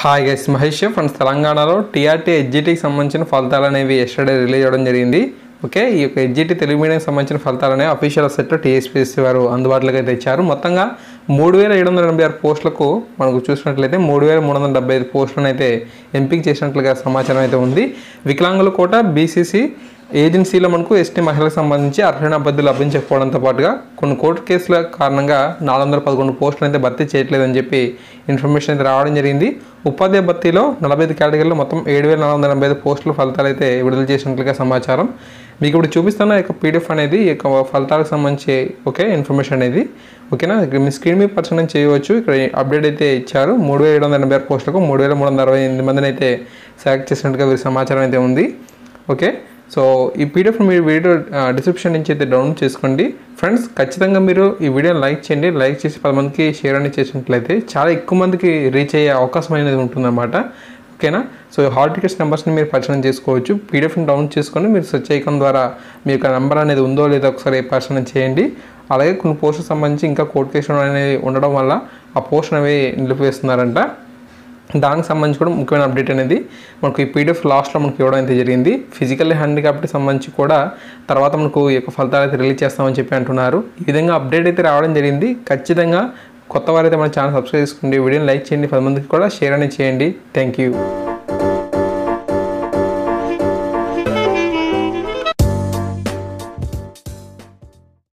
Hi guys, Mahesh friends. తెలంగాణలో TRT హెచ్జిటికి సంబంధించిన ఫలితాలు అనేవి ఎస్టర్డే రిలీజ్ అవ్వడం జరిగింది. ఓకే, ఈ యొక్క హెచ్జిటి తెలుగు మీడియంకి సంబంధించిన ఫలితాలు అనేవి అఫీషియల్ వెబ్సైట్లో టీఎస్పీఎస్సీ వారు అందుబాటులోకి అయితే ఇచ్చారు. మొత్తంగా 3786 పోస్టులకు మనకు చూసినట్లయితే 3375 పోస్టులను అయితే ఎంపిక చేసినట్లుగా సమాచారం అయితే ఉంది. వికలాంగుల కోట బీసీసీ ఏజెన్సీలో మనకు ఎస్టీ మహిళలకు సంబంధించి అర్హులైన అభ్యర్థులు లభించకపోవడంతో పాటుగా కొన్ని కోర్టు కేసుల కారణంగా 411 పోస్టులు అయితే భర్తీ చేయట్లేదని చెప్పి ఇన్ఫర్మేషన్ అయితే రావడం జరిగింది. ఉపాధ్యాయ భర్తీలో 45 కేటగిరీలో మొత్తం 7485 పోస్టుల ఫలితాలు అయితే విడుదల చేసినట్లుగా సమాచారం. మీకు ఇప్పుడు చూపిస్తున్న యొక్క పీడిఎఫ్ అనేది ఈ యొక్క ఫలితాలకు సంబంధించి ఇన్ఫర్మేషన్ అనేది ఓకేనా. మీ స్క్రీన్ మీద పరిశీలన చేయవచ్చు. ఇక్కడ అప్డేట్ అయితే ఇచ్చారు. 3786 పోస్టులకు 3368 మందిని అయితే సెలెక్ట్ చేసినట్టుగా వీరి సమాచారం అయితే ఉంది. ఓకే, సో ఈ పీడిఎఫ్ మీరు వీడియో డిస్క్రిప్షన్ నుంచి అయితే డౌన్లోడ్ చేసుకోండి. ఫ్రెండ్స్, ఖచ్చితంగా మీరు ఈ వీడియోని లైక్ చేయండి. లైక్ చేసి 10 మందికి షేర్ అనేది చేసినట్లయితే చాలా ఎక్కువ మందికి రీచ్ అయ్యే అవకాశం అనేది ఉంటుందన్నమాట. ఓకేనా, సో హాల్ టికెట్స్ నెంబర్స్ని మీరు పరిశీలన చేసుకోవచ్చు. పీడిఎఫ్ని డౌన్లోడ్ చేసుకొని మీరు సెర్చ్ ఐకాన్ ద్వారా మీ యొక్క నెంబర్ అనేది ఉందో లేదో ఒకసారి పరిశీలన చేయండి. అలాగే కొన్ని పోస్టులకు సంబంధించి ఇంకా కోర్టు కేసులు అనేది ఉండడం వల్ల ఆ పోస్ట్ అనేవి నిలిపివేస్తున్నారంట. దానికి సంబంధించి కూడా ముఖ్యమైన అప్డేట్ అనేది మనకు ఈ పీడిఎఫ్ లాస్ట్లో మనకు ఇవ్వడం అయితే జరిగింది. ఫిజికల్లీ హ్యాండిక్యాప్డ్కి సంబంధించి కూడా తర్వాత మనకు ఈ యొక్క ఫలితాలు అయితే రిలీజ్ చేస్తామని చెప్పి అంటున్నారు. ఈ విధంగా అప్డేట్ అయితే రావడం జరిగింది. ఖచ్చితంగా కొత్త వారైతే మన ఛానల్ సబ్స్క్రైబ్ చేసుకోండి, వీడియోని లైక్ చేయండి, 10 మందికి కూడా షేర్ అనేది చేయండి. Thank you.